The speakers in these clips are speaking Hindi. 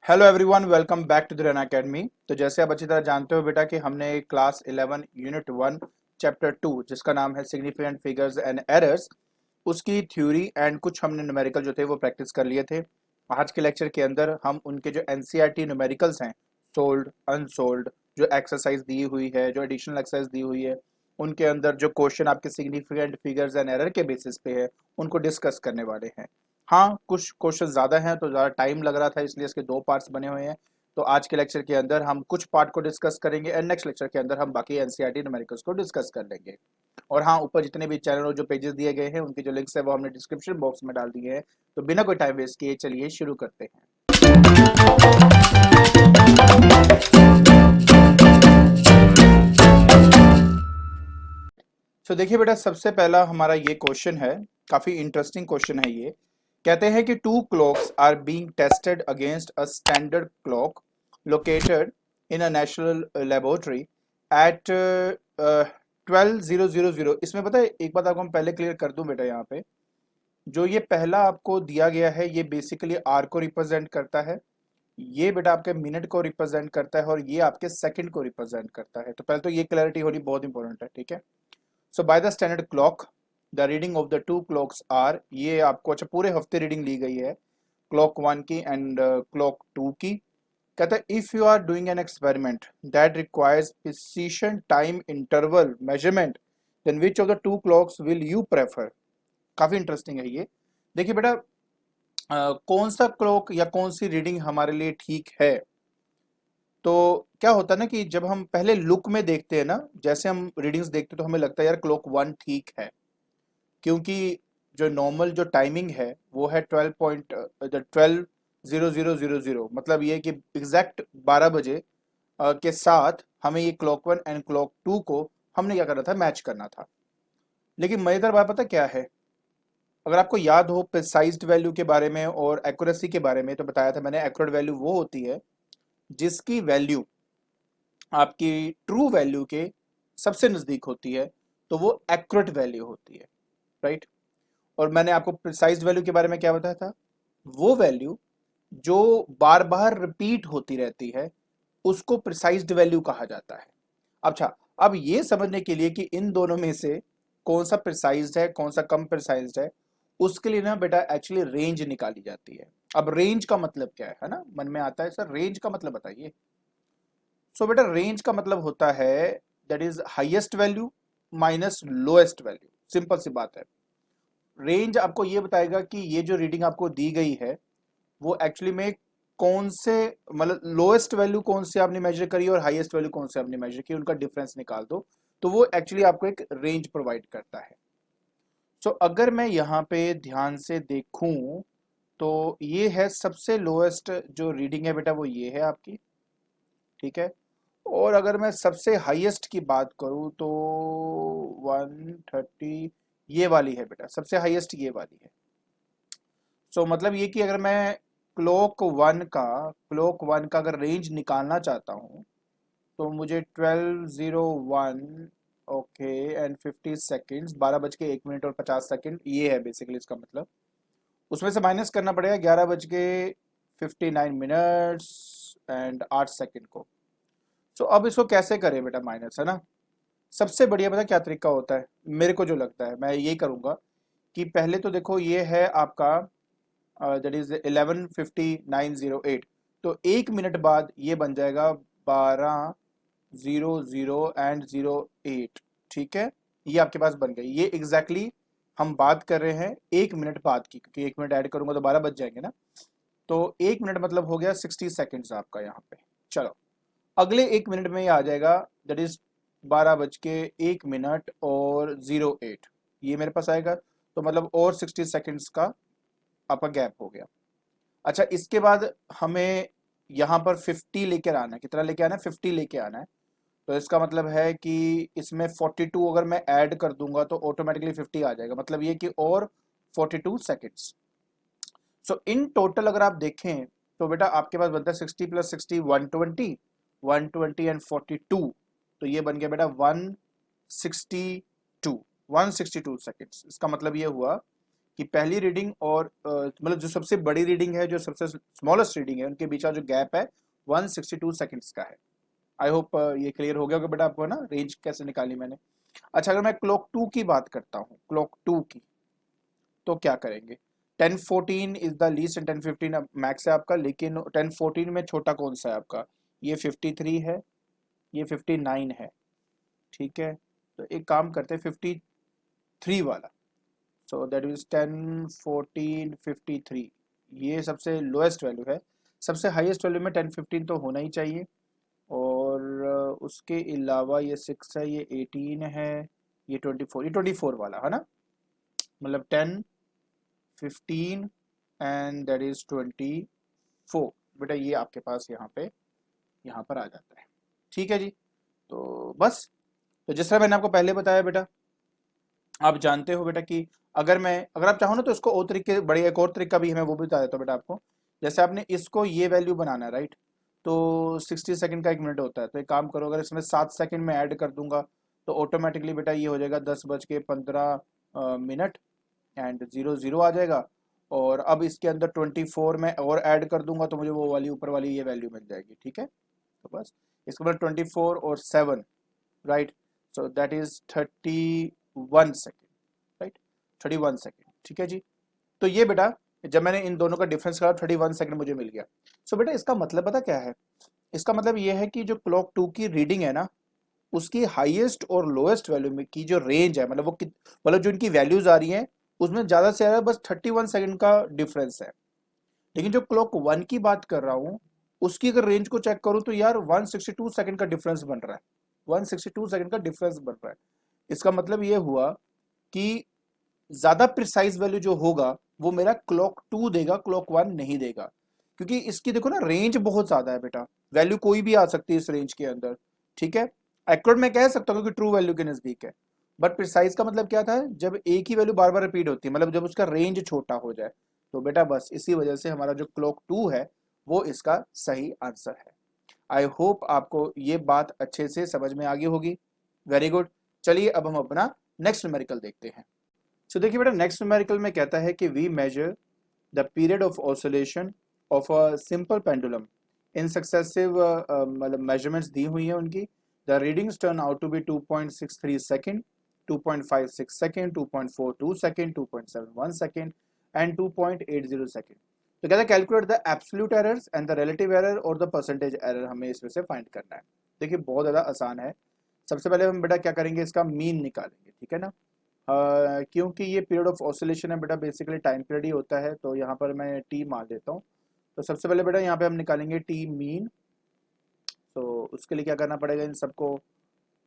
Hello everyone, welcome back to the run academy. तो जैसे आप अच्छी तरह जानते हो बेटा कि हमने क्लास 11 यूनिट 1 चैप्टर 2 जिसका नाम है सिग्निफिकेंट फिगर्स एंड एरर्स, उसकी थ्योरी एंड कुछ हमने न्यूमेरिकल जो थे वो प्रैक्टिस कर लिए थे। आज के लेक्चर के अंदर हम उनके जो एनसीईआरटी न्यूमेरिकल्स हैं, सोल्ड अनसोल्ड, जो एक्सरसाइज दी हुई है, जो एडिशनल एक्सरसाइज दी हुई है, उनके अंदर जो क्वेश्चन आपके सिग्निफिकेंट फिगर्स एंड एरर के बेसिस पे है उनको डिस्कस करने वाले हैं। हाँ, कुछ क्वेश्चन ज़्यादा हैं तो ज़्यादा टाइम लग रहा था, इसलिए इसके दो पार्ट्स बने हुए हैं। तो आज के लेक्चर के अंदर हम कुछ पार्ट को डिस्कस करेंगे एंड नेक्स्ट लेक्चर के अंदर हम बाकी एनसीईआरटी न्यूमेरिकल्स को डिस्कस कर लेंगे। और हाँ, ऊपर जितने भी चैनल और जो पेजेस दिए गए हैं उनके जो लिंक्स है वो हमने डिस्क्रिप्शन बॉक्स में डाल दिए हैं। तो बिना कोई टाइम वेस्ट किए चलिए शुरू करते हैं। तो देखिए बेटा, सबसे पहला हमारा ये क्वेश्चन है, काफी इंटरेस्टिंग क्वेश्चन है ये। कहते हैं कि two clocks are being tested against a standard clock located in a national laboratory at 12:00। इसमें पता है, एक बात आपको हम पहले क्लियर कर दूं बेटा, यहाँ पे जो ये पहला आपको दिया गया है ये बेसिकली आर को रिप्रेजेंट करता है, ये बेटा आपके मिनट को रिप्रेजेंट करता है और ये आपके सेकंड को रिप्रेजेंट करता है। तो पहले तो ये क्लैरिटी होनी बहुत इंपॉर्टेंट है, ठीक है। So by the standard clock the reading of the two clocks are, ये आपको अच्छा पूरे हफ्ते रीडिंग ली गई है, क्लॉक 1 की एंड क्लॉक 2 की। कहता है if you are doing an experiment that requires precision time interval measurement then which of the two clocks will you prefer. काफी इंटरेस्टिंग है ये। देखिए बेटा, कौन सा क्लॉक या कौन सी रीडिंग हमारे लिए ठीक है। तो क्या होता है ना कि जब हम पहले लुक में देखते हैं ना, जैसे हम रीडिंग्स देखते हैं तो हमें लगता है यार क्लॉक 1 ठीक है, क्योंकि जो नॉर्मल जो टाइमिंग है वो है 12:00, मतलब ये कि एग्जैक्ट 12 बजे के साथ हमें ये क्लॉक 1 एंड क्लॉक 2 को हमने क्या करना था, मैच करना था। लेकिन मजेदार बात पता क्या है, अगर आपको याद हो प्रिसाइज्ड वैल्यू के बारे में और एक्यूरेसी के बारे में, तो बताया था मैंने एक्यूरेट वैल्यू वो होती है जिसकी वैल्यू आपकी ट्रू वैल्यू के सबसे नजदीक होती है, तो वो एक्यूरेट वैल्यू होती है, राइट। और मैंने आपको प्रिसाइज वैल्यू के बारे में क्या बताया था, वो वैल्यू जो बार बार रिपीट होती रहती है उसको प्रिसाइज्ड वैल्यू कहा जाता है। अच्छा, अब ये समझने के लिए कि इन दोनों में से कौन सा प्रिसाइज्ड है कौन सा कम प्रिसाइज्ड है, उसके लिए ना बेटा एक्चुअली रेंज निकाली जाती है। अब रेंज का मतलब क्या है ना, मन में आता है सर रेंज का मतलब बताइए। सो बेटा रेंज का मतलब होता है that is highest value minus lowest value. Simple सी बात है। रेंज आपको ये बताएगा कि ये जो रीडिंग आपको दी गई है वो एक्चुअली में कौन से, मतलब लोएस्ट वैल्यू कौन से आपने मेजर करी और हाईएस्ट वैल्यू कौन से आपने मेजर की, उनका डिफरेंस निकाल दो। तो वो एक्चुअली आपको एक रेंज प्रोवाइड करता है। सो अगर मैं यहाँ पे ध्यान से देखूं तो ये है सबसे लोएस्ट जो रीडिंग है बेटा, वो ये है आपकी, ठीक है। और अगर मैं सबसे हाईएस्ट की बात करूं तो 130 ये वाली है बेटा, सबसे हाईएस्ट ये वाली है। सो मतलब ये कि अगर मैं क्लॉक वन का अगर रेंज निकालना चाहता हूँ तो मुझे 12:01 ओके एंड 50 सेकेंड्स, 12 बज के 1 मिनट और 50 सेकेंड, ये है बेसिकली इसका मतलब। उसमें से माइनस करना पड़ेगा 11 बज के 59 मिनट्स एंड 8 सेकेंड को। सो अब इसको कैसे करें बेटा माइनस, है ना। सबसे बढ़िया पता क्या तरीका होता है, मेरे को जो लगता है मैं यही करूंगा कि पहले तो देखो ये है आपका दैट इज 11:59:08। तो 1 मिनट बाद ये बन जाएगा 12:00:08, ठीक है। ये आपके पास बन गई, ये एग्जैक्टली exactly हम बात कर रहे हैं 1 मिनट बाद की, क्योंकि 1 मिनट ऐड करूंगा तो 12 बज जाएंगे ना। तो 1 मिनट मतलब हो गया 60 सेकेंड्स आपका यहाँ पे। चलो, अगले 1 मिनट में ये आ जाएगा दैट इज 12 बज के 1 मिनट और 08, ये मेरे पास आएगा। तो मतलब और 60 सेकेंड्स का आपका गैप हो गया। अच्छा, इसके बाद हमें यहाँ पर 50 लेकर आना है, कितना लेके आना है, 50 लेके आना है। तो इसका मतलब है कि इसमें 42 अगर मैं ऐड कर दूंगा तो ऑटोमेटिकली 50 आ जाएगा, मतलब ये कि और 42 सेकेंड्स। सो इन टोटल अगर आप देखें तो बेटा आपके पास बनता है 60 + 60 120, 120 एंड 42, तो ये बन गया बेटा 162, 162 सेकेंड्स। इसका मतलब ये हुआ कि पहली रीडिंग और मतलब जो सबसे बड़ी रीडिंग है, जो सबसे स्मॉलेस्ट रीडिंग है, उनके बीच का जो गैप है 162 सेकंड्स का है। आई होप ये क्लियर हो गया होगा बेटा आपको ना, रेंज कैसे निकाली मैंने। अच्छा, अगर मैं क्लॉक 2 की बात करता हूँ, क्लॉक 2 की, तो क्या करेंगे? 1014 is the least and 1015 max है आपका, लेकिन 1014 में छोटा कौन सा है आपका? ये 53 है, ये 59 है, ठीक है। तो एक काम करते हैं 53 वाला। सो दैट इज 10 14 53, ये सबसे लोएस्ट वैल्यू है। सबसे हाईएस्ट वैल्यू में 1015 तो होना ही चाहिए। और उसके अलावा ये 6 है, ये 18 है, ये 24, ये 24 वाला है ना, मतलब 10 15 एंड दैट इज 24। बेटा ये आपके पास यहाँ पे, यहाँ पर आ जाता है, ठीक है जी। तो बस, तो जिस तरह मैंने आपको पहले बताया बेटा, आप जानते हो बेटा कि अगर आप चाहो ना तो इसको और तरीके, बड़े एक और तरीका भी है, मैं वो भी बता देता हूँ बेटा आपको। जैसे आपने इसको ये वैल्यू बनाना है, राइट, तो 60 सेकंड का 1 मिनट होता है, तो एक काम करो, अगर इसमें 7 सेकंड में ऐड कर दूंगा तो ऑटोमेटिकली बेटा ये हो जाएगा 10:15 एंड 00 आ जाएगा। और अब इसके अंदर 24 में और ऐड कर दूंगा तो मुझे वो वाली ऊपर वाली ये वैल्यू मिल जाएगी, ठीक है। तो बस इसके बाद 24 और 7, right, so that is 31 second, right, 31 second, ठीक है जी। तो ये बेटा, जब मैंने इन दोनों का डिफरेंस करा 31 सेकेंड मुझे मिल गया। सो बेटा इसका मतलब पता क्या है? इसका मतलब ये है कि जो क्लॉक 2 की रीडिंग है ना, उसकी हाईएस्ट और लोएस्ट वैल्यू में की जो रेंज है, मतलब मतलब जो इनकी वैल्यूज आ रही हैं, उसमें ज्यादा से ज्यादा बस 31 सेकेंड का डिफरेंस है। लेकिन जो क्लॉक 1 की बात कर रहा हूं, उसकी अगर रेंज को चेक करूं तो यार 162 सेकेंड का डिफरेंस बन रहा है, 162 सेकेंड का डिफरेंस बन रहा है। इसका मतलब ये हुआ कि ज्यादा प्रिसाइज वैल्यू जो होगा वो मेरा क्लॉक 2 देगा, क्लॉक 1 नहीं देगा। क्योंकि इसकी देखो ना रेंज बहुत ज्यादा है बेटा, वैल्यू कोई भी आ सकती है इस रेंज के अंदर, ठीक है। एक्यूरेट मैं कह सकता हूँ कि ट्रू वैल्यू के नजदीक है, बट प्रिसाइज का मतलब क्या था? जब एक ही वैल्यू बार बार रिपीट होती है, मतलब जब उसका रेंज छोटा हो जाए। तो बेटा बस इसी वजह से हमारा जो क्लॉक 2 है वो इसका सही आंसर है। आई होप आपको ये बात अच्छे से समझ में आ गई होगी। Very good. चलिए अब हम अपना नेक्स्ट न्यूमेरिकल देखते हैं। सो देखिए बेटा, नेक्स्ट न्यूमेरिकल में कहता है कि we measure the period of oscillation of a simple pendulum in successive, मतलब मेजरमेंट्स दी हुई है उनकी। The readings turn out to be 2.63 second, 2.56 second, 2.42 second, 2.71 second and 2.80 second. तो कहता है calculate the absolute errors and the relative error और द परसेंटेज एरर, हमें इसमें से फाइंड करना है। देखिए बहुत ज़्यादा आसान है। सबसे पहले हम बेटा क्या करेंगे, इसका मीन निकालेंगे, ठीक है ना। क्योंकि ये पीरियड ऑफ ऑसिलेशन है बेटा, बेसिकली टाइम पीरियड ही होता है, तो यहाँ पर मैं टी मान लेता हूँ। तो सबसे पहले बेटा यहाँ पे हम निकालेंगे टी मीन। तो उसके लिए क्या करना पड़ेगा, इन सबको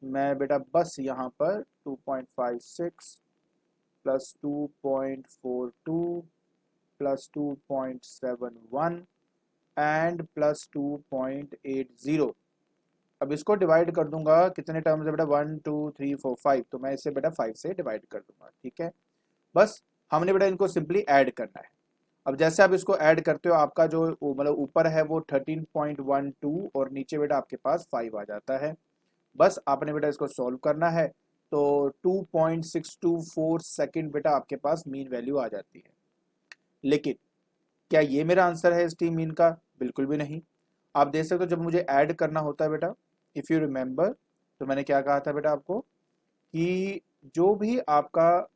मैं बेटा बस यहाँ पर 2.56 प्लस 2.42 प्लस 2.71 एंड प्लस 2.80, अब इसको डिवाइड कर दूंगा कितने टर्म्स है बेटा, 1 2 3 4 5, तो मैं इसे बेटा 5 से डिवाइड कर दूंगा, ठीक है। बस हमने बेटा इनको सिंपली ऐड करना है। अब जैसे आप इसको ऐड करते हो, आपका जो मतलब ऊपर है वो 13.12 और नीचे बेटा आपके पास 5 आ जाता है। बस आपने बेटा इसको सॉल्व करना है, तो 2.624 सेकेंड बेटा आपके पास मीन वैल्यू आ जाती है। लेकिन क्या ये मेरा आंसर है इस टी मीन का? बिल्कुल भी नहीं। आप देख सकते हो जब मुझे ऐड करना होता है बेटा, इफ़ यू रिमेंबर, तो मैंने क्या कहा था बेटा आपको कि जो भी आपका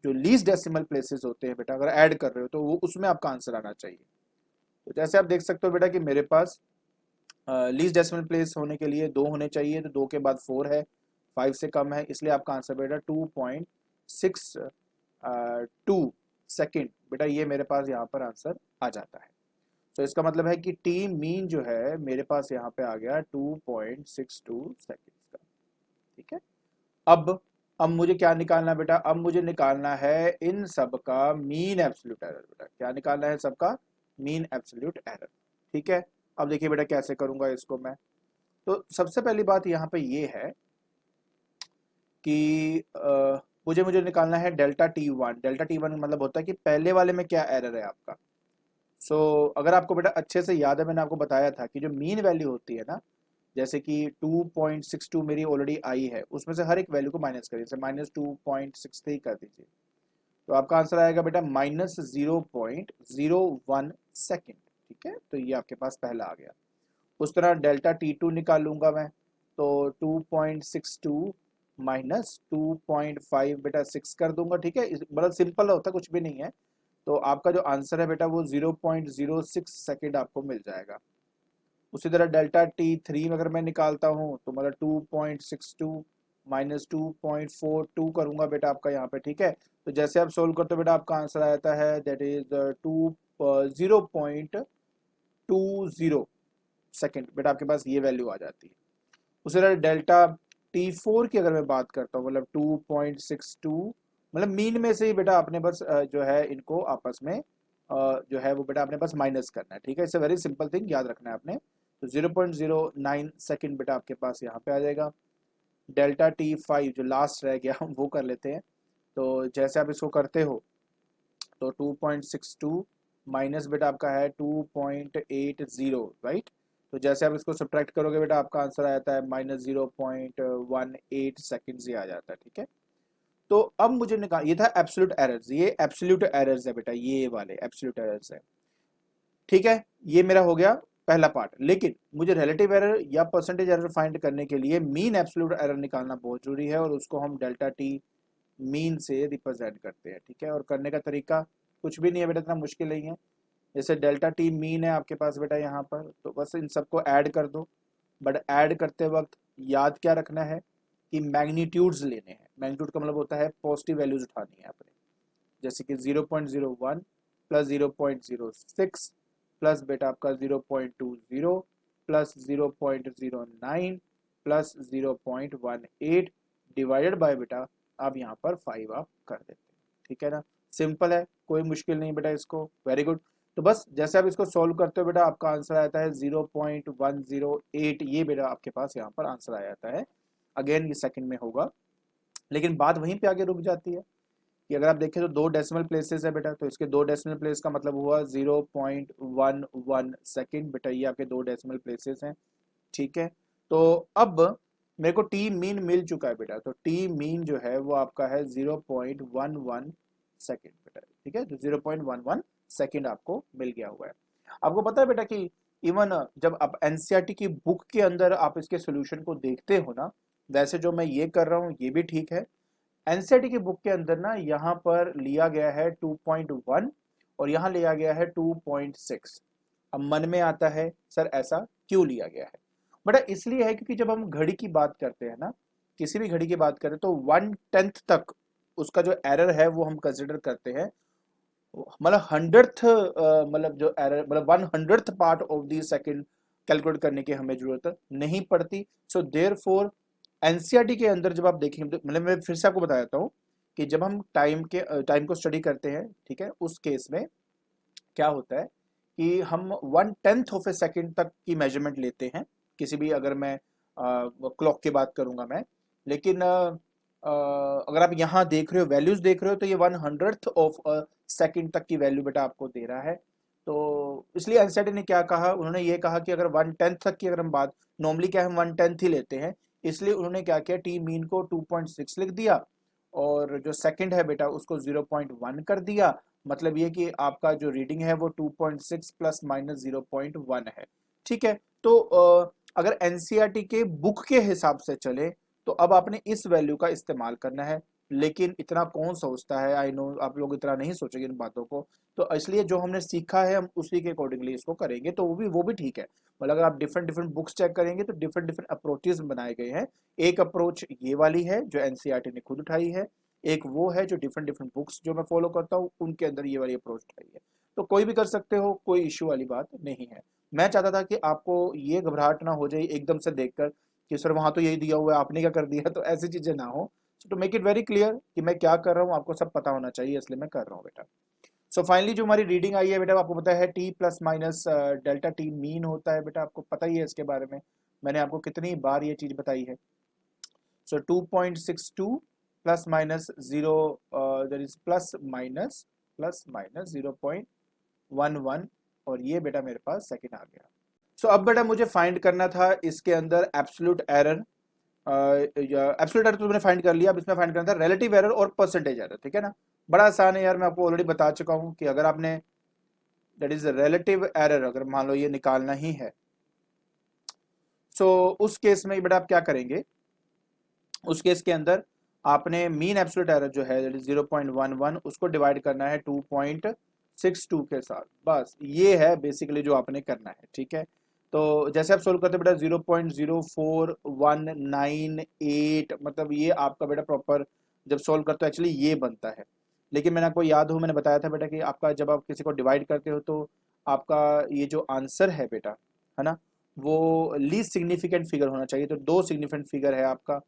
जो लीस्ट डेसिमल प्लेसेस होते हैं बेटा, अगर ऐड कर रहे हो तो वो उसमें आपका आंसर आना चाहिए। तो जैसे आप देख सकते हो बेटा कि मेरे पास लीस्ट डेसिमल प्लेस होने के लिए 2 होने चाहिए, तो 2 के बाद 4 है, 5 से कम है, इसलिए आपका आंसर बेटा 2.62 सेकेंड बेटा, ये मेरे पास यहाँ पर आंसर आ जाता है। तो इसका मतलब है कि टी मीन जो है मेरे पास यहाँ पे आ गया 2.62 सेकेंड का, ठीक है। अब मुझे क्या निकालना है बेटा? अब मुझे निकालना है इन सब का मीन एब्सोल्यूट एरर बेटा। क्या निकालना है? सबका मीन एब्सोल्यूट एरर, ठीक है। अब देखिए बेटा कैसे करूंगा इसको मैं। तो सबसे पहली बात यहाँ पे ये है कि मुझे मुझे निकालना है डेल्टा T1। डेल्टा T1 मतलब होता है कि पहले वाले में क्या एरर है आपका। अगर आपको बेटा अच्छे से याद है, मैंने आपको बताया था कि जो मीन वैल्यू होती है ना, जैसे कि 2.62 मेरी ऑलरेडी आई है, उसमें से हर एक वैल्यू को माइनस करिए, जैसे -2.63 कर दीजिए। तो आपका आंसर आएगा बेटा -0.01 सेकेंड। ठीक है, तो ये आपके पास पहला आ गया। उस तरह डेल्टा T2 निकालूंगा मैं, तो 2.62 माइनस 2.5 बेटा 6 कर दूंगा। ठीक है, बड़ा सिंपल होता, कुछ भी नहीं है। तो आपका जो आंसर है बेटा वो 0.06 सेकेंड आपको मिल जाएगा। उसी तरह डेल्टा T3 अगर मैं निकालता हूँ तो मतलब 2.62 माइनस 2.42 करूंगा बेटा आपका यहाँ पे। ठीक है, तो जैसे आप सोल्व करते हो बेटा आपका आंसर आ जाता है दैट इज 0.20 सेकेंड बेटा, आपके पास ये वैल्यू आ जाती है। उसी तरह डेल्टा T4 की अगर मैं बात करता हूँ मतलब 2.62, मतलब मीन में से ही बेटा आपने बस जो है इनको आपस में जो है वो बेटा आपने बस माइनस करना है। ठीक है, it's a very simple thing, याद रखना है आपने। तो 0.09 सेकेंड बेटा आपके पास यहाँ पे आ जाएगा। डेल्टा T5 जो लास्ट रह गया हम वो कर लेते हैं। तो जैसे आप इसको करते हो तो 2.62 माइनस बेटा आपका है 2.80, राइट। तो जैसे आप इसको सब्ट्रैक्ट करोगे बेटा आपका आंसर आ जाता है -0.18 सेकेंड आ जाता है। ठीक है, तो अब मुझे निकाल, ये था एब्सोल्यूट एरर्स, ये एब्सोल्यूट एरर्स है बेटा, ये वाले एब्सोल्यूट एरर्स है। ठीक है, ये मेरा हो गया पहला पार्ट। लेकिन मुझे रिलेटिव एरर या परसेंटेज एरर फाइंड करने के लिए मीन एब्सोल्यूट एरर निकालना बहुत जरूरी है, और उसको हम डेल्टा टी मीन से रिप्रेजेंट करते हैं। ठीक है, और करने का तरीका कुछ भी नहीं है बेटा, इतना मुश्किल नहीं है। जैसे डेल्टा टी मीन है आपके पास बेटा यहाँ पर, तो बस इन सबको ऐड कर दो। बट ऐड करते वक्त याद क्या रखना है कि मैग्नीट्यूड्स लेने हैं। मैग्नीट्यूड का मतलब होता है पॉजिटिव वैल्यूज उठानी है आपने। जैसे कि 0.01 प्लस 0.06 प्लस बेटा आपका 0.20 प्लस 0.09 प्लस 0.18 डिवाइडेड बाय बेटा आप यहाँ पर 5 आप कर देते हैं। ठीक है ना, सिंपल है, कोई मुश्किल नहीं बेटा इसको। Very good. तो बस जैसे आप इसको सॉल्व करते हो बेटा आपका आंसर आता है 0.108, ये बेटा आपके पास यहाँ पर आंसर आ जाता है। अगेन ये सेकंड में होगा, लेकिन बात वहीं पे आगे रुक जाती है कि अगर आप देखें तो 2 डेसिमल प्लेसेस है बेटा, तो इसके 2 डेसिमल प्लेस का मतलब हुआ 0.11 सेकेंड बेटा, ये आपके 2 डेसिमल प्लेसेस हैं। ठीक है, तो अब मेरे को टी मीन मिल चुका है बेटा, तो टी मीन जो है वो आपका है 0.11 सेकेंड बेटा। ठीक है, तो 0.11 सेकेंड आपको मिल गया हुआ है। आपको पता है बेटा कि इवन जब आप एनसीईआरटी की बुक के अंदर आप इसके सोल्यूशन को देखते हो ना, वैसे जो मैं ये कर रहा हूँ ये भी ठीक है। एनसीईआरटी की बुक के अंदर ना यहाँ पर लिया गया है 2.1 और यहाँ लिया गया है 2.6। अब मन में आता है सर ऐसा क्यों लिया गया है? बड़ा इसलिए है क्योंकि जब हम घड़ी की बात करते हैं ना, किसी भी घड़ी की बात करें तो 1/10 तक उसका जो एरर है वो हम कंसिडर करते हैं। मतलब 100th मतलब जो एरर मतलब 100th part of the second calculate करने की हमें जरूरत नहीं पड़ती। सो देयरफॉर एनसीईआरटी के अंदर जब आप देखेंगे, मतलब मैं फिर से आपको बता देता हूँ कि जब हम टाइम को स्टडी करते हैं, ठीक है, उस केस में क्या होता है कि हम 1/10 ऑफ ए सेकेंड तक की मेजरमेंट लेते हैं। किसी भी, अगर मैं क्लॉक की बात करूंगा मैं, लेकिन अगर आप यहाँ देख रहे हो, वैल्यूज देख रहे हो, तो ये 100th ऑफ सेकेंड तक की वैल्यू बेटा आपको दे रहा है। तो इसलिए एनसीईआरटी ने क्या कहा, उन्होंने ये कहा कि अगर 1/10 तक की अगर हम बात, नॉर्मली क्या हम 1/10 ही लेते हैं, इसलिए उन्होंने क्या किया, टी मीन को 2.6 लिख दिया और जो सेकंड है बेटा उसको 0.1 कर दिया। मतलब ये कि आपका जो रीडिंग है वो 2.6 प्लस माइनस 0.1 है। ठीक है, तो अगर एनसीईआरटी के बुक के हिसाब से चले तो अब आपने इस वैल्यू का इस्तेमाल करना है। लेकिन इतना कौन सोचता है, आई नो आप लोग इतना नहीं सोचेंगे इन बातों को, तो इसलिए जो हमने सीखा है हम उसी के अकॉर्डिंगली इसको करेंगे, तो वो भी ठीक है। मतलब अगर आप डिफरेंट डिफरेंट बुक्स चेक करेंगे तो डिफरेंट डिफरेंट अप्रोचेस बनाए गए हैं। एक अप्रोच ये वाली है जो एनसीईआरटी ने खुद उठाई है, एक वो है जो डिफरेंट डिफरेंट बुक्स जो मैं फॉलो करता हूँ उनके अंदर ये वाली अप्रोच उठाई है। तो कोई भी कर सकते हो, कोई इश्यू वाली बात नहीं है। मैं चाहता था कि आपको ये घबराहट ना हो जाए एकदम से देखकर कि सर वहां तो यही दिया हुआ है आपने क्या कर दिया, तो ऐसी चीजें ना हो। To make it very clear कि मैं क्या कर रहा हूँ आपको सब पता होना चाहिए, इसलिए मैं कर रहा हूँ बेटा। सो फाइनली जो हमारी रीडिंग आई है बेटा, आपको पता है T plus minus delta T mean होता है बेटा, आपको पता ही है इसके बारे में, मैंने आपको कितनी बार ये चीज बताई है। सो 2.62 plus minus zero, that is plus minus 0.11, और ये बेटा मेरे पास सेकंड आ गया। सो अब बेटा मुझे फाइंड करना था इसके अंदर एब्सोल्यूट एरर। एब्सोल्यूट एरर तो तुमने फाइंड कर लिया, अब इसमें फाइंड करना था रिलेटिव एरर और परसेंटेज एरर, ठीक है ना। बड़ा आसान है यार, मैं आपको ऑलरेडी बता चुका हूँ कि अगर आपने दैट इज रिलेटिव एरर अगर मान लो ये निकालना ही है, सो उस केस में बेटा आप क्या करेंगे, उस केस के अंदर आपने मीन एब्सोल्यूट एरर जो है दैट इज 0.11 उसको डिवाइड करना है 2.62 के साथ, बस ये है बेसिकली जो आपने करना है, ठीक है। तो जैसे आप सोल्व करते बेटा 0.04198 मतलब ये आपका बेटा प्रॉपर जब सोल्व करते हो एक्चुअली ये बनता है। लेकिन मैंने आपको याद हो मैंने बताया था बेटा कि आपका जब आप किसी को डिवाइड करते हो तो आपका ये जो आंसर है बेटा, है ना, वो लीस्ट सिग्निफिकेंट फिगर होना चाहिए, तो दो सिग्निफिकेंट फिगर है आपका,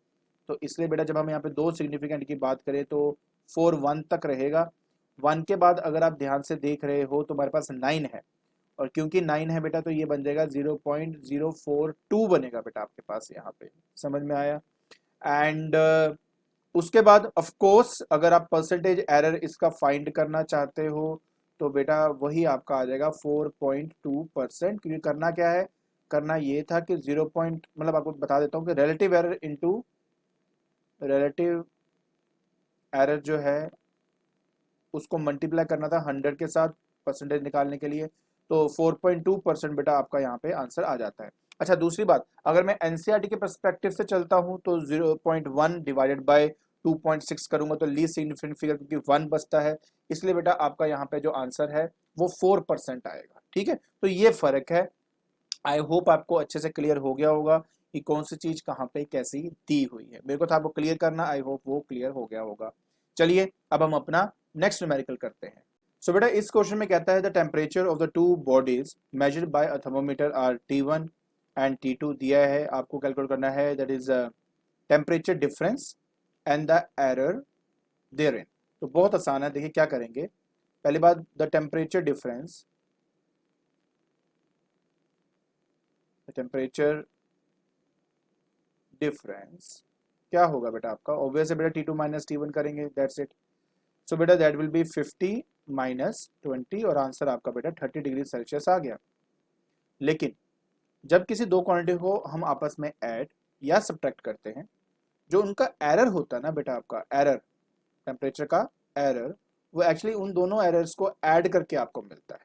तो इसलिए बेटा जब हम यहाँ पे दो सिग्निफिकेंट की बात करें तो 4 1 तक रहेगा। 1 के बाद अगर आप ध्यान से देख रहे हो तो हमारे पास 9 है, और क्योंकि 9 है बेटा तो ये बन जाएगा 0.042 बनेगा बेटा आपके पास यहाँ पे, समझ में आया। एंड उसके बाद ऑफ कोर्स अगर आप परसेंटेज एरर इसका फाइंड करना चाहते हो तो बेटा वही आपका आ जाएगा 4.2%, क्योंकि करना क्या है, करना ये था कि 0 पॉइंट मतलब आपको बता देता हूँ कि relative error into relative error जो है उसको मल्टीप्लाई करना था 100 के साथ परसेंटेज निकालने के लिए, तो 4.2% बेटा आपका यहाँ पे आंसर आ जाता है। अच्छा दूसरी बात, अगर मैं एनसीईआरटी के पर्सपेक्टिव से चलता हूँ तो 0.1 डिवाइडेड बाय 2.6 करूंगा तो लीस्ट सिग्निफिकेंट फिगर क्योंकि 1 बचता है, इसलिए बेटा आपका यहाँ पे जो आंसर है वो 4% आएगा, ठीक है। तो ये फर्क है। आई होप आपको अच्छे से क्लियर हो गया होगा कि कौन सी चीज कहाँ पे कैसी दी हुई है, मेरे को था आपको क्लियर करना, आई होप वो क्लियर हो गया होगा। चलिए अब हम अपना नेक्स्ट न्यूमेरिकल करते हैं। सो बेटा इस क्वेश्चन में कहता है the temperature of the two bodies measured by a thermometer are T1 and T2 दिया है, आपको कैलकुलेट करना है that is temperature difference and the error therein. तो बहुत आसान है, देखिए क्या करेंगे, पहली बात the temperature difference, temperature difference क्या होगा बेटा आपका, ऑब्वियस है बेटा T2 माइनस T1 करेंगे, दैट्स इट। सो बेटा दैट विल बी 50 माइनस 20 और आंसर आपका बेटा 30 डिग्री सेल्सियस आ गया। लेकिन जब किसी दो क्वांटिटी को हम आपस में ऐड या सब्ट्रैक्ट करते हैं, जो उनका एरर होता है ना बेटा आपका एरर, टेम्परेचर का एरर, वो एक्चुअली उन दोनों एरर्स को ऐड करके आपको मिलता है।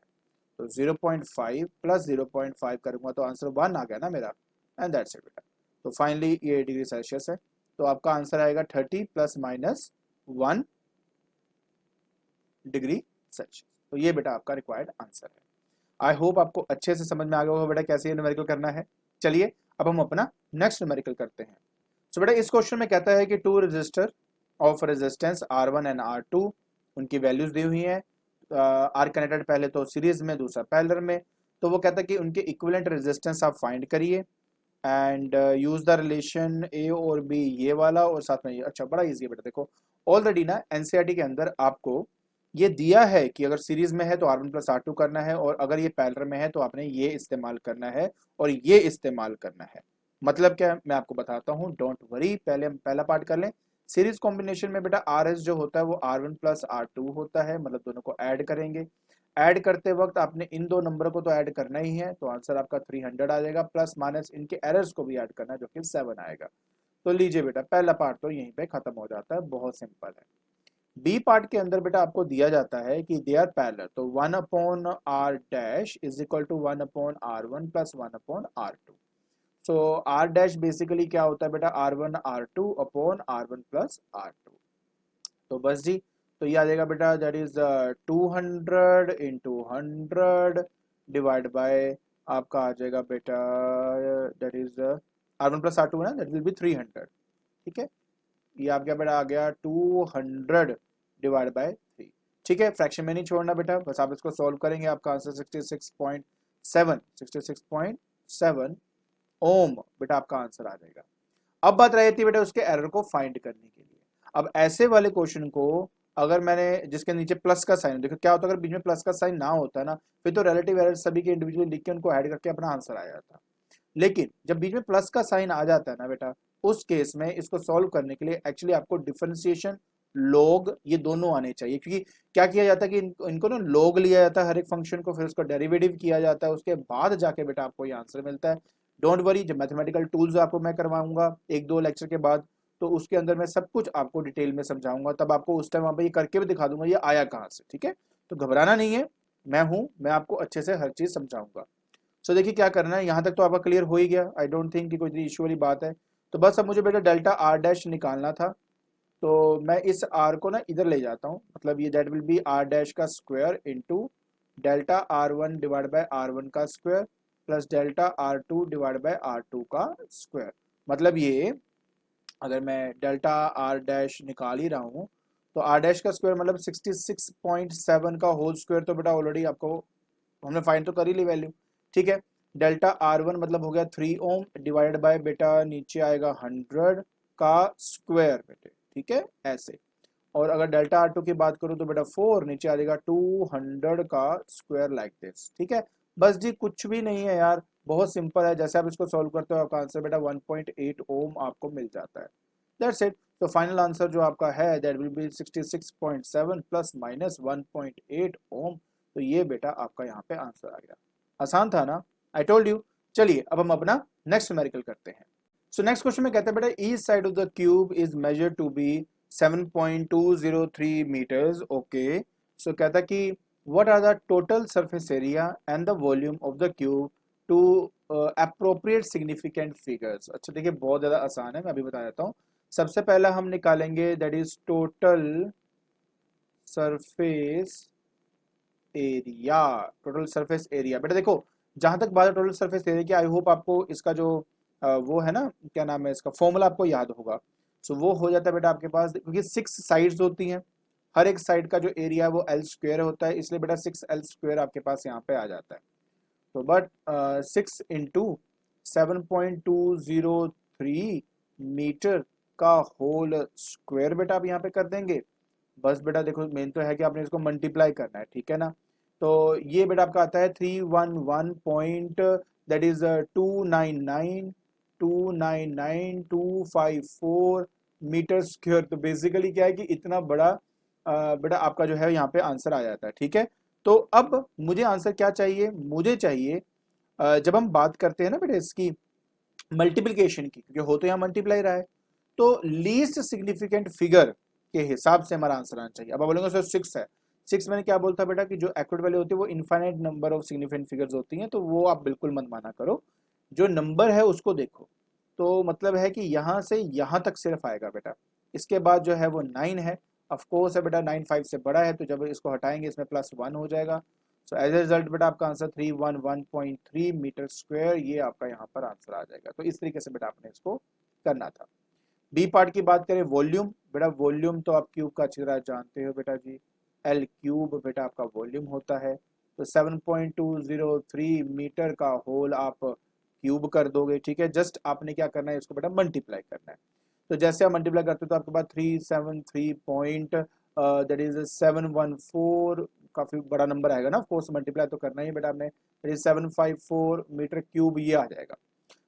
तो 0.5 प्लस 0.5 करूंगा तो आंसर 1 आ गया ना मेरा, एंड दैट्स इट बेटा। तो फाइनली ये डिग्री सेल्सियस है, तो आपका आंसर आएगा 30 प्लस माइनस 1 डिग्री सेल्सियस। तो ये बेटा आपका रिक्वायर्ड आंसर है। आई होप आपको अच्छे से समझ में आ गया होगा बेटा कैसे ये न्यूमेरिकल करना है। चलिए अब हम अपना नेक्स्ट न्यूमेरिकल करते हैं। सो बेटा इस क्वेश्चन में कहता है कि two resistor of resistance R1 and R2, उनकी वैल्यूज दी हुई हैं, आर कनेक्टेड पहले तो सीरीज में दूसरा पैरेलल में, तो वो कहता है कि उनके इक्विवेलेंट रेजिस्टेंस आप फाइंड करिए एंड यूज द रिलेशन ए और बी ये वाला और साथ में ये। अच्छा बड़ा इजी है बेटा, देखो ऑलरेडी ना एनसीईआरटी के अंदर आपको ये दिया है कि अगर सीरीज में है तो R1 प्लस R2 करना है, और अगर ये पैरेलल में है तो आपने ये इस्तेमाल करना है और ये इस्तेमाल करना है। मतलब क्या है मैं आपको बताता हूँ, डोंट वरी, पहले हम पहला पार्ट कर लें। सीरीज कॉम्बिनेशन में बेटा RS जो होता है वो R1 प्लस R2 होता है, मतलब दोनों को ऐड करेंगे। ऐड करते वक्त आपने इन दो नंबर को तो ऐड करना ही है, तो आंसर आपका 300 आ जाएगा, प्लस माइनस इनके एरर्स को भी ऐड करना है जो कि 7 आएगा। तो लीजिए बेटा पहला पार्ट तो यहीं पे खत्म हो जाता है, बहुत सिंपल है। बी पार्ट के अंदर बेटा आपको दिया जाता है कि दे आर पैरेलल, तो 1 upon R dash is equal to 1 upon R1 plus 1 upon R2। So R dash basically क्या होता है बेटा R1 R2 upon R1 plus R2। तो बस जी, तो ये आ जाएगा बेटा that is 200 into 100 divide by आपका आ जाएगा बेटा that is R1 plus R2 है ना, दैट विल बी 300, ठीक है। ये आपका बेटा आ गया 200 डिवाइड बाय 3, ठीक है। फ्रैक्शन में नहीं छोड़ना बेटा, बस आप इसको सॉल्व करेंगे, आपका आंसर 66.7 ओम बेटा आपका आंसर आ जाएगा। अब बात रही थी बेटा उसके एरर को फाइंड करने के लिए। अब ऐसे वाले क्वेश्चन को अगर मैंने जिसके नीचे प्लस का साइन, देखो क्या होता है अगर बीच में प्लस का साइन ना होता ना, फिर तो रिलेटिव एरर सभी के इंडिविजुअली लिख के उनको ऐड करके अपना आंसर आ जाता। लेकिन जब बीच में प्लस का साइन आ जाता है ना बेटा, उस केस में इसको सॉल्व करने के लिए एक्चुअली आपको डिफरेंशिएशन लॉग ये दोनों आने चाहिए, क्योंकि क्या किया जाता है कि इनको ना लॉग लिया जाता है हर एक फंक्शन को, फिर उसको डेरिवेटिव किया जाता है, उसके बाद जाके बेटा आपको ये आंसर मिलता है। डोंट वरी, जब मैथमेटिकल टूल्स आपको मैं करवाऊंगा एक दो लेक्चर के बाद, तो उसके अंदर मैं सब कुछ आपको डिटेल में समझाऊंगा, तब आपको उस टाइम वहाँ पे ये करके भी दिखा दूंगा ये आया कहाँ से, ठीक है। तो घबराना नहीं है, मैं हूँ, मैं आपको अच्छे से हर चीज़ समझाऊंगा। सो देखिए क्या करना है, यहाँ तक तो आपका क्लियर हो ही गया, आई डोंट थिंक कि कोई इशू वाली बात है। तो बस अब मुझे बेटा डेल्टा आर डैश निकालना था, तो मैं इस आर को ना इधर ले जाता हूँ, मतलब ये that will be R dash का square into delta R one divide by R one का square plus delta R two divide by R two का स्क्वायर। मतलब ये अगर मैं डेल्टा आर डैश निकाल ही रहा हूँ, तो आर डैश का स्क्वायर मतलब 66.7 का होल स्क्वायर, तो बेटा ऑलरेडी आपको हमने फाइंड तो कर ही ली वैल्यू, ठीक है। डेल्टा आर वन मतलब हो गया 3 ओम डिवाइड बाय बेटा नीचे आएगा 100 का स्क्वायर बेटे, ठीक है ऐसे। और अगर डेल्टा आर टू की बात करूँ तो बेटा 4 नीचे आ जाएगा 200 का स्क्वायर लाइक दिस, ठीक है। बस जी कुछ भी नहीं है यार, बहुत सिंपल है, जैसे आप इसको सॉल्व करते हो आपका आंसर बेटा 1.8 ओम आपको मिल जाता है, दैट्स इट। तो फाइनल आंसर जो आपका है that will B 66.7 plus minus 1.8 ओम। तो ये बेटा आपका यहाँ पे आंसर आ गया, आसान था ना, आई टोल्ड यू। चलिए अब हम अपना नेक्स्ट न्यूमेरिकल करते हैं। सो नेक्स्ट क्वेश्चन में कहते हैं बेटा each side of the cube is measured to be 7.203 meters, okay। So कहता कि what are the total surface area and the volume of the cube to appropriate significant figures। अच्छा देखिए बहुत ज़्यादा आसान है, मैं अभी बता देता हूँ। सबसे पहला हम निकालेंगे that is total surface area, total surface area. बेटा देखो जहां तक बात है टोटल सरफेस एरिया की, आई होप आपको इसका जो वो है ना क्या नाम है इसका फॉर्मूला आपको याद होगा। सो वो हो जाता है बेटा आपके पास, क्योंकि 6 साइड्स होती हैं, हर एक साइड का जो एरिया है वो एल स्क्वेयर होता है, इसलिए बेटा 6L² आपके पास यहाँ पे आ जाता है। तो बट 6 × 7.203 मीटर का होल स्क्वायर बेटा आप यहाँ पे कर देंगे। बस बेटा देखो मेन तो है कि आपने इसको मल्टीप्लाई करना है, ठीक है ना। तो ये बेटा आपका आता है 311 point that is 299,299,254 metre square. तो बेसिकली क्या है कि इतना बड़ा बेटा आपका जो है यहाँ पे आंसर आ जाता है, ठीक है। तो अब मुझे आंसर क्या चाहिए, मुझे चाहिए जब हम बात करते हैं ना बेटा इसकी मल्टीप्लिकेशन की, क्योंकि हो तो यहाँ मल्टीप्लाई रहा है, तो लीस्ट सिग्निफिकेंट फिगर के हिसाब से हमारा आंसर आना चाहिए। अब आप बोलेंगे सर 6 है, 6 मैंने क्या बोलता बेटा कि जो एक्यूरेट वैल्यू होती है वो infinite number of significant figures होती हैं, तो वो आप बिल्कुल मत माना करो, जो नंबर है उसको देखो। तो मतलब है कि यहाँ से यहाँ तक सिर्फ आएगा बेटा, इसके बाद जो है वो 9 है, ऑफकोर्स है बेटा 9 5 से बड़ा है, तो जब इसको हटाएंगे इसमें +1 हो जाएगा। सो एज ए रिजल्ट बेटा आपका आंसर 311.3 मीटर स्क्वायर, ये आपका यहाँ पर आंसर आ जाएगा। तो इस तरीके से बेटा आपने इसको करना था। बी पार्ट की बात करें वॉल्यूम, बेटा वॉल्यूम तो आप क्यूब का अच्छी तरह जानते हो बेटा जी, एल क्यूब बेटा आपका वॉल्यूम होता है। तो 7.203 मीटर का होल आप क्यूब कर दोगे, ठीक है। जस्ट आपने क्या करना है इसको बेटा मल्टीप्लाई करना है। तो जैसे आप मल्टीप्लाई करते हो तो आपके पास 373 पॉइंट दैट इज 714, काफी बड़ा नंबर आएगा ना, ऑफकोर्स मल्टीप्लाई तो करना ही बेटा आपने, 754 मीटर क्यूब ये आ जाएगा।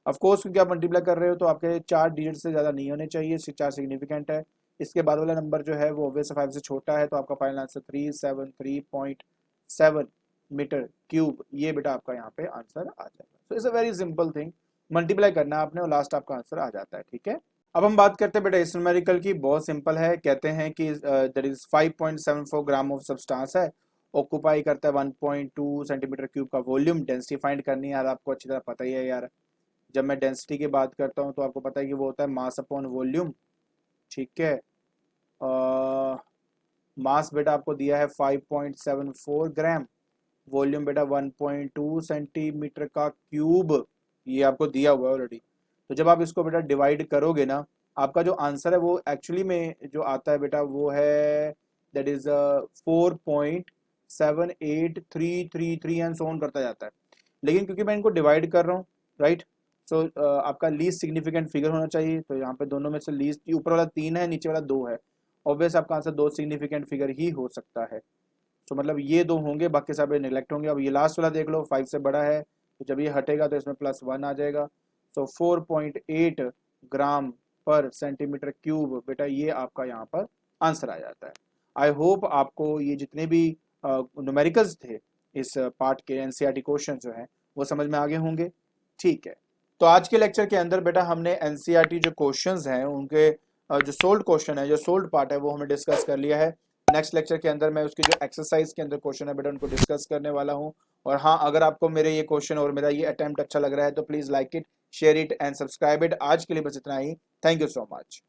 ऑफकोर्स क्योंकि आप मल्टीप्लाई कर रहे हो तो आपके 4 डिजिट से ज़्यादा नहीं होने चाहिए, 4 सिग्निफिकेंट है। इसके बाद वाला नंबर जो है वो ऑब्वियस 5 से छोटा है, तो आपका फाइनल आंसर 373.7 मीटर क्यूब, ये बेटा आपका यहाँ पे आंसर आ जाएगा। So it's a very simple thing, multiply करना है आपने और लास्ट आपका आंसर आ जाता है, ठीक है। अब हम बात करते हैं बेटा इस न्यूमेरिकल की, बहुत सिंपल है। कहते हैं कि that is 5.74 gram of substance है, ऑक्यूपाई करता है 1.2 सेंटीमीटर क्यूब का वॉल्यूम। डेंसिटी फाइंड करनी है यार, आपको अच्छी तरह पता ही है यार। जब मैं डेंसिटी की बात करता हूँ तो आपको पता है कि वो होता है मास अपॉन वॉल्यूम, ठीक है। मास बेटा आपको दिया है 5.74 ग्राम, वॉल्यूम बेटा 1.2 सेंटीमीटर का क्यूब, ये आपको दिया हुआ है ऑलरेडी। तो जब आप इसको बेटा डिवाइड करोगे ना, आपका जो आंसर है वो एक्चुअली में जो आता है बेटा वो है that is 4.7833 and so on करता जाता है। लेकिन क्योंकि मैं इनको डिवाइड कर रहा हूँ, राइट, सो आपका लीस्ट सिग्निफिकेंट फिगर होना चाहिए। तो यहाँ पे दोनों में से लीस्ट, ऊपर वाला 3 है, नीचे वाला 2 है, ऑब्वियस आपका आंसर 2 सिग्निफिकेंट फिगर ही हो सकता है। तो मतलब ये 2 होंगे, बाकी सब निगलेक्ट होंगे। अब ये लास्ट वाला देख लो, 5 से बड़ा है, तो जब ये हटेगा तो इसमें +1 आ जाएगा। तो 4.8 ग्राम पर सेंटीमीटर क्यूब बेटा ये आपका यहाँ पर आंसर आ जाता है। आई होप आपको ये जितने भी न्यूमेरिकल्स थे इस पार्ट के एनसीईआरटी क्वेश्चन जो हैं वो समझ में आगे होंगे, ठीक है। तो आज के लेक्चर के अंदर बेटा हमने एनसीईआरटी जो क्वेश्चंस हैं उनके जो सोल्ड क्वेश्चन है, जो सोल्ड पार्ट है, वो हमने डिस्कस कर लिया है। नेक्स्ट लेक्चर के अंदर मैं उसकी जो एक्सरसाइज के अंदर क्वेश्चन है बेटा उनको डिस्कस करने वाला हूँ। और हाँ, अगर आपको मेरे ये क्वेश्चन और मेरा ये अटेम्प्ट अच्छा लग रहा है तो please like it, share it and subscribe it. आज के लिए बस इतना ही। Thank you so much.